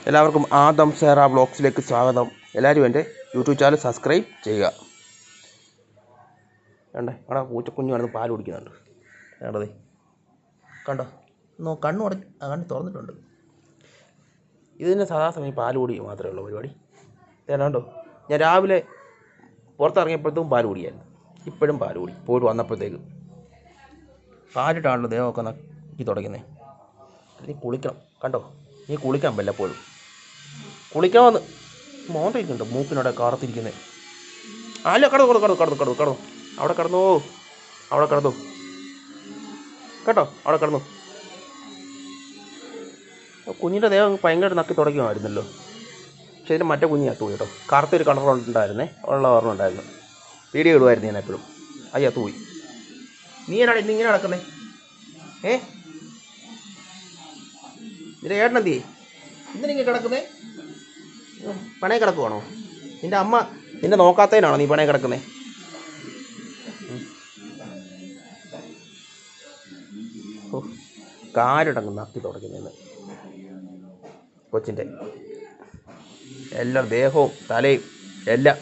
എല്ലാവർക്കും ആദം സേറ വ്ളോഗ്സിലേക്ക് സ്വാഗതം. എല്ലാവരും എൻ്റെ യൂട്യൂബ് ചാനൽ സബ്സ്ക്രൈബ് ചെയ്യുക. വേണ്ടേ അവിടെ പൂച്ചക്കുഞ്ഞ് കിടന്ന് പാൽ കുടിക്കുന്നുണ്ട്. വേണ്ടതേ കണ്ടോ, കണ്ണ് തുറന്നിട്ടുണ്ട്. ഇതിന് സാധാരണ പാൽ കുടി മാത്രമേ ഉള്ളൂ പരിപാടി. കണ്ടോ, ഞാൻ രാവിലെ പുറത്തിറങ്ങിയപ്പോഴത്തേക്കും പാൽ കുടിയായിരുന്നു. ഇപ്പോഴും പാൽ കുടി പോയിട്ട് വന്നപ്പോഴത്തേക്ക് പാലിട്ടാണല്ലോ ദേഹമൊക്കെ നക്കി തുടങ്ങുന്നത്. നീ കുളിക്കണം, കണ്ടോ, നീ കുളിക്കാൻ വല്ലപ്പോഴും കുളിക്കാമെന്ന് മോന്തയിക്കുന്നുണ്ട്, മൂക്കിനോടെ കാർത്തിരിക്കുന്നത്. അല്ല കടന്നു അവിടെ കിടന്നു കേട്ടോ, അവിടെ കിടന്നു. കുഞ്ഞിൻ്റെ ദേഹം ഭയങ്കര നക്കി തുടങ്ങുമായിരുന്നല്ലോ. പക്ഷേ ഇതിൻ്റെ മറ്റേ കുഞ്ഞ് ചത്തുപോയി കേട്ടോ. കറുത്തൊരു കളറുണ്ടായിരുന്നേ, ഉള്ള ഓർമ്മ ഉണ്ടായിരുന്നു. വീഡിയോ ഇടുമായിരുന്നു ഞാൻ എപ്പോഴും. അത് ചത്തുപോയി. നീ എന്നാണ് ഇന്നിങ്ങനെ നടക്കുന്നേ? നിന്റെ ഏട്ടനെന്തിയേ ഇന്നിങ്ങനെ കിടക്കുന്നേ? പണയെ കിടക്കുവാണോ? നിൻ്റെ അമ്മ നിന്നെ നോക്കാത്തതിനാണോ നീ പണയെ കിടക്കുന്നേ? ഓ, കാലിടങ്ങ് നക്കി തുടങ്ങുന്നത് കൊച്ചിൻ്റെ. എല്ലാം ദേഹവും തലയും എല്ലാം.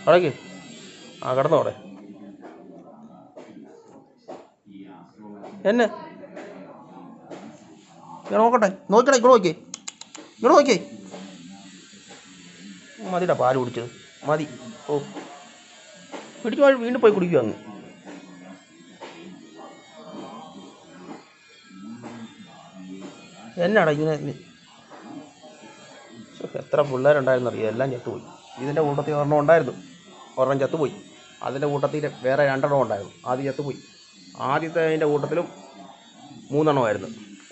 അവിടേക്ക് കിടന്നോടെ. എന്നെ നോക്കട്ടെ, നോക്കണേ, ഇങ്ങോട്ട് നോക്കിയേ. മതിടാ പാല് കുടിച്ചത്, മതി. ഓ, പിടിച്ചു വീണ്ടും പോയി കുടിക്കുക അങ്ങ്. എന്നാടാ ഇങ്ങനെ? എത്ര പിള്ളേരുണ്ടായിരുന്നു അറിയാം, എല്ലാം ചത്തുപോയി. ഇതിൻ്റെ കൂട്ടത്തിൽ ഒരെണ്ണം ഉണ്ടായിരുന്നു, ഒരെണ്ണം ചത്തുപോയി. അതിൻ്റെ കൂട്ടത്തിൽ വേറെ 2 ഉണ്ടായിരുന്നു, ആദ്യം ചത്തുപോയി. ആദ്യത്തെ അതിൻ്റെ കൂട്ടത്തിലും 3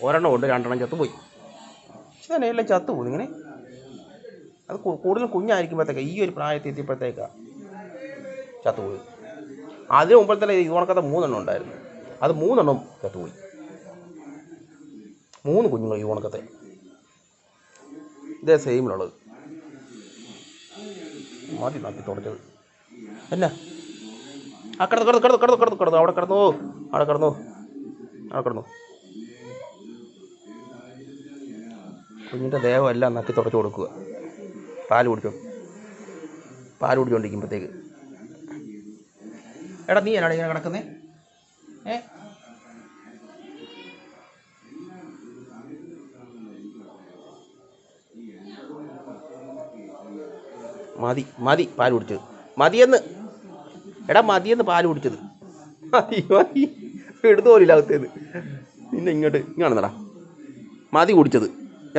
ഒരെണ്ണം ഉണ്ട്, 2 ചത്തുപോയി. പക്ഷേ എല്ലാം ചത്തുപോകും ഇങ്ങനെ. അത് കൂടുതലും കുഞ്ഞായിരിക്കുമ്പോഴത്തേക്കാണ്, ഈ ഒരു പ്രായത്തിൽ എത്തിയപ്പോഴത്തേക്കാണ് ചത്തുപോയി. അതിന് മുമ്പത്തെ ഇത് ഉണക്കത്തെ 3 ഉണ്ടായിരുന്നു, അത് 3 ചത്തുപോയി. 3 കുഞ്ഞുങ്ങൾ ഈ ഉണക്കത്തെ ഇതേ സെയിമിലുള്ളത്. മതി നക്കി തുടച്ചത്. എന്നാ കിടന്നു അവിടെ കിടന്നു. കുഞ്ഞിൻ്റെ ദേഹം എല്ലാം നക്കി തുടച്ച് കൊടുക്കുക. പാല് കുടിച്ചോണ്ടിരിക്കുമ്പോഴത്തേക്ക്. എടാ നീ എന്നാണ് ഇങ്ങനെ കിടക്കുന്നേ? മതി പാല് കുടിച്ചത്, മതിയെന്ന്. എടാ മതിയെന്ന് പാല് കുടിച്ചത്. മതി എടുത്തോലില്ല അകത്തേത്. പിന്നെ ഇങ്ങാണെന്നടാ മതി കുടിച്ചത്.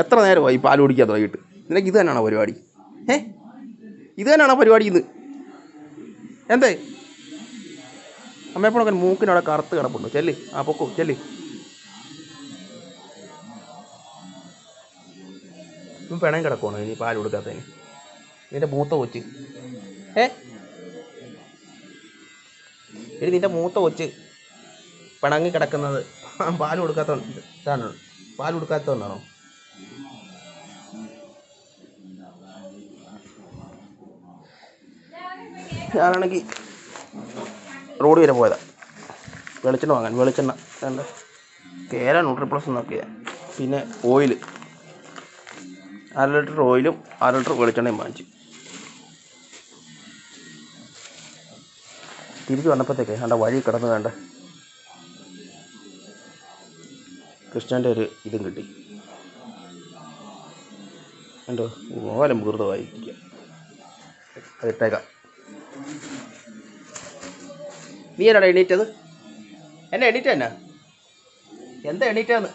എത്ര നേരമായി പാല് കുടിക്കാൻ തുടങ്ങിയിട്ട്? നിനക്ക് ഇത് തന്നെയാണോ പരിപാടി? ഇത് തന്നെയാണോ പരിപാടി ഇന്ന്? എന്തേ അമ്മയെപ്പോഴൊക്കെ മൂക്കിനവിടെ കറുത്ത് കിടപ്പുണ്ട്. ചെല്ല്, പൊക്കോ ചെല്ല്. ഇപ്പം പിണയും കിടക്കുവാണോ ഇനി പാല് കൊടുക്കാത്തതിന്? നിൻ്റെ മൂത്ത കൊച്ച് നിൻ്റെ മൂത്ത കൊച്ച് പിണങ്ങി കിടക്കുന്നത് പാല് കൊടുക്കാത്തതുകൊണ്ടാണോ? ഞാനാണെങ്കിൽ റോഡ് വരെ പോയതാ വെളിച്ചെണ്ണ വാങ്ങാൻ. വെളിച്ചെണ്ണ വേണ്ട, കേര ന്യൂട്രിപ്ലസ് നോക്കിയാൽ, പിന്നെ ഓയിൽ 1/2 ലിറ്റർ ഓയിലും 1/2 ലിറ്റർ വെളിച്ചെണ്ണയും വാങ്ങിച്ചു. തിരിച്ച് വന്നപ്പോഴത്തേക്ക് വേണ്ട വഴി കിടന്ന് വേണ്ട കൃഷ്ണൻ്റെ ഒരു ഇതും കിട്ടി. എന്തോ മോലം മൃതമായിരിക്കുക, അതിട്ടേക്കാം. നീ എന്നാടാ എണീറ്റത്? എന്നെ എണീറ്റ എന്നാ? എന്താ എണീറ്റാന്ന്?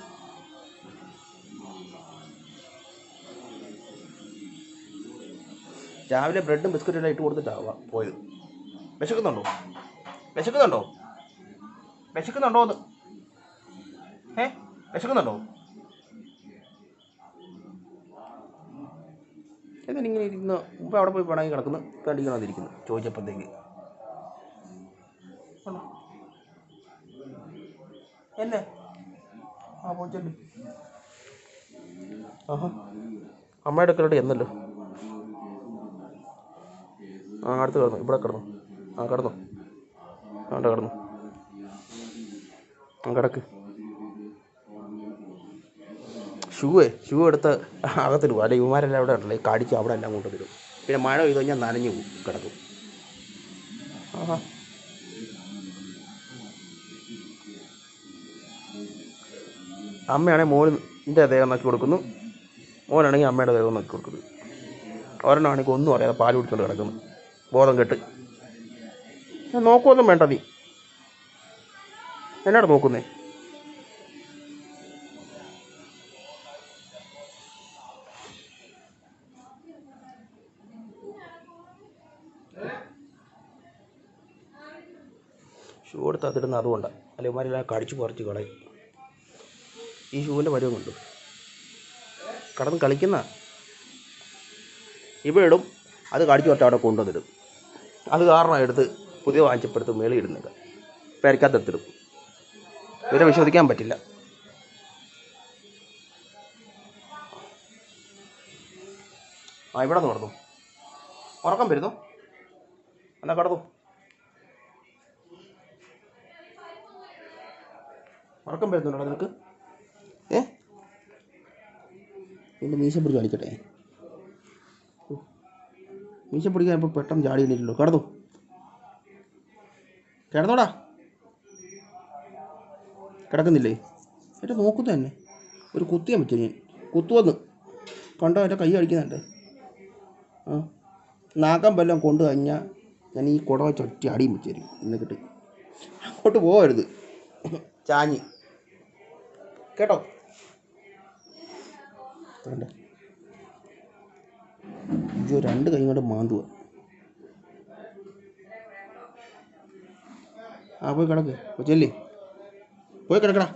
രാവിലെ ബ്രെഡും ബിസ്ക്കറ്റും എല്ലാം ഇട്ട് കൊടുത്തിട്ടാവാം പോയത്. വിശക്കുന്നുണ്ടോ എന്ന്? വിശക്കുന്നുണ്ടോ? എന്നിങ്ങനെ ഇരുന്ന് മുമ്പ് അവിടെ പോയി പണങ്ങി കിടക്കുന്നു, കണ്ടിരിക്കണമെന്നിരിക്കുന്നു ചോദിച്ചപ്പോഴത്തേക്ക്. എന്നെ പോച്ചല്ലേ. അമ്മയുടെ അടുക്കലോട്ട് എന്നല്ലോ. അടുത്ത് കിടന്നു, ഇവിടെ കിടന്നു. കിടന്നു. കിടക്ക്. ഷൂ എടുത്ത് അകത്തിടുക. അല്ലെ ഇവന്മാരെല്ലാം അവിടെ ഉണ്ടല്ലോ ഈ കടിച്ച് അവിടെ എല്ലാം കൊണ്ടുവരും. പിന്നെ മഴ പെയ്ത് കഴിഞ്ഞാൽ നനഞ്ഞു പോകും, കിടക്കും. ആഹാ, അമ്മയാണെങ്കിൽ മോളിൻ്റെ ദേഹം നോക്കി കൊടുക്കുന്നു, മോനാണെങ്കിൽ അമ്മയുടെ ദേഹം നോക്കി കൊടുക്കുന്നു. ഒരെണ്ണമാണെങ്കിൽ ഒന്നും അറിയാതെ പാല് കുടിച്ചുകൊണ്ട് കിടക്കുന്നു, ബോധം കെട്ട്. നോക്കുമൊന്നും വേണ്ട, നീ എന്നാണ് നോക്കുന്നേ? ഷൂ എടുത്ത് അതിടുന്ന അതുകൊണ്ടാണ്, അല്ലെങ്കിൽ ഇവന്മാരെല്ലാം കടിച്ച് പറിച്ച് കളയും. ഈ ഷൂവിൻ്റെ പരുവം കൊണ്ട് കടന്ന് കളിക്കുന്ന ഇവിടെ ഇടും, അത് കടിച്ച് പറിച്ച് അവിടെ കൊണ്ടുവന്നിടും. അത് കാരണം എടുത്ത് പുതിയ വാങ്ങിച്ചപ്പെടുത്ത് മേളിൽ ഇടുന്നില്ല, പെരക്കകത്തെടുത്തിടും. ഇവരെ വിശ്വസിക്കാൻ പറ്റില്ല. ഇവിടെ നിന്ന് കിടന്നു, ഉറക്കം വരുന്നു, എന്നാ കിടന്നു. ഉറക്കം വരുന്നുണ്ടോ നിനക്ക്? എൻ്റെ മീശ പിടിച്ച് കളിക്കട്ടെ. മീശ പിടിക്കാൻ ഇപ്പോൾ പെട്ടെന്ന് ചാടി എണീറ്റല്ലോ. കിടന്നോടാ. കിടക്കുന്നില്ലേ? എൻ്റെ നോക്കുന്നു തന്നെ. ഒരു കുത്തിയാൻ പറ്റും ഞാൻ. കുത്തുവന്ന് കണ്ടോ, എൻ്റെ കൈ അടിക്കുന്നുണ്ട്. നാക്കം വല്ലതും കൊണ്ടു കഴിഞ്ഞാൽ ഞാൻ ഈ കുട വെച്ച് ഒറ്റ അടിയും വെച്ച് തരും. എന്നിട്ട് അങ്ങോട്ട് പോകരുത്, ചാഞ്ഞ് കേട്ടോ. വേണ്ട, അയ്യോ, രണ്ട് കൈ കൊണ്ട് മാന്തുക. പോയി കിടക്ക്, ചെല്ലി പോയി കിടക്കടാ.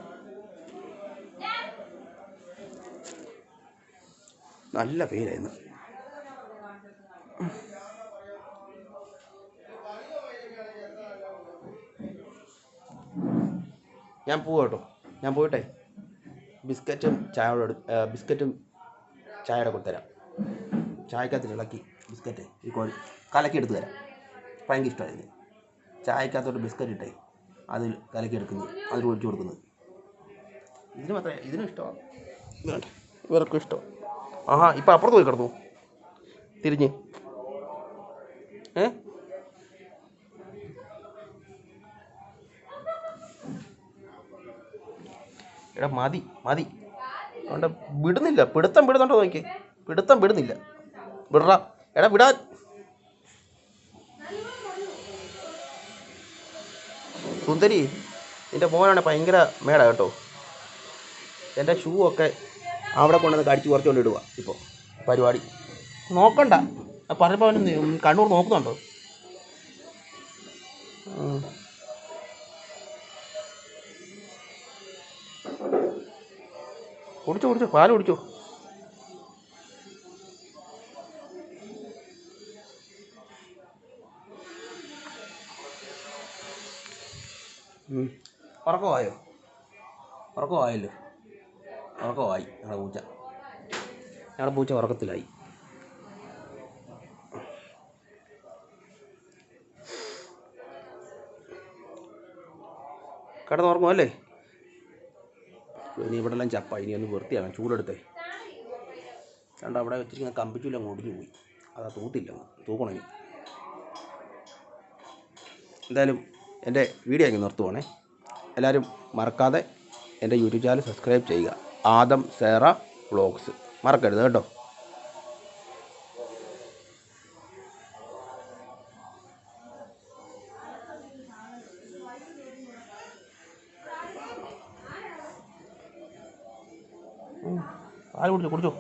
നല്ല പേരായിരുന്നു. ഞാൻ പോവാ കേട്ടോ. ഞാൻ പോയിട്ടെ ബിസ്ക്കറ്റും ചായയുടെ കൊടുത്തരാം. ചായക്കകത്ത് ഇളക്കി ബിസ്ക്കറ്റ് ഈ കോഴി കലക്കി എടുത്ത് തരാം. ഭയങ്കര ഇഷ്ടമായിരുന്നു. ചായക്കകത്തോട്ട് ബിസ്ക്കറ്റ് ഇട്ടേ അതിൽ കലക്കി എടുക്കുന്നത്, അതിൽ ഒഴിച്ചു കൊടുക്കുന്നത്. ഇതിന് മാത്രമേ ഇതിനും ഇഷ്ടമാണ്, വേണ്ട ഇവർക്കും ഇഷ്ടം. ആഹാ, ഇപ്പം അപ്പുറത്ത് പോയി കിടന്നു തിരിഞ്ഞ്. എടാ മതി അതുകൊണ്ട് വിടുന്നില്ല. പിടുത്തം വിടുന്നുണ്ടോ നോക്കി, പിടുത്തം വിടുന്നില്ല. വിടറാ, എടാ വിടാൻ. സുന്ദരി, എൻ്റെ മോനാണ് ഭയങ്കര മേട കേട്ടോ. എൻ്റെ ഷൂ ഒക്കെ അവിടെ കൊണ്ടുവന്ന് കടിച്ച് കുറച്ചുകൊണ്ട് ഇടുക. ഇപ്പോൾ പരിപാടി നോക്കണ്ട, പറഞ്ഞപ്പോൾ അവന് കണ്ണൂർ നോക്കുന്നുണ്ടോ? കുടിച്ചോ, പാല് കുടിച്ചോ. ഉറക്കമായല്ലോ. ഉറക്കമായി ഞങ്ങളുടെ പൂച്ച ഉറക്കത്തിലായി. കിടന്നുറങ്ങുമല്ലേ? ഇനി ഇവിടെ എല്ലാം ചപ്പ, ഇനി ഒന്ന് വൃത്തിയാകാം. ചൂടെടുത്തേ കണ്ട അവിടെ വെച്ചിരിക്കുന്ന കമ്പിച്ചൂല ഒടിഞ്ഞു പോയി. അതാ തൂത്തില്ല, തൂക്കണേ. എന്തായാലും എൻ്റെ വീഡിയോ അങ്ങ് നിർത്തുവാണേ. എല്ലാവരും മറക്കാതെ എൻ്റെ യൂട്യൂബ് ചാനൽ സബ്സ്ക്രൈബ് ചെയ്യുക. ആദം സേറ വ്ളോഗ്സ് മറക്കരുത് കേട്ടോ. പാല് കുടിച്ചോ.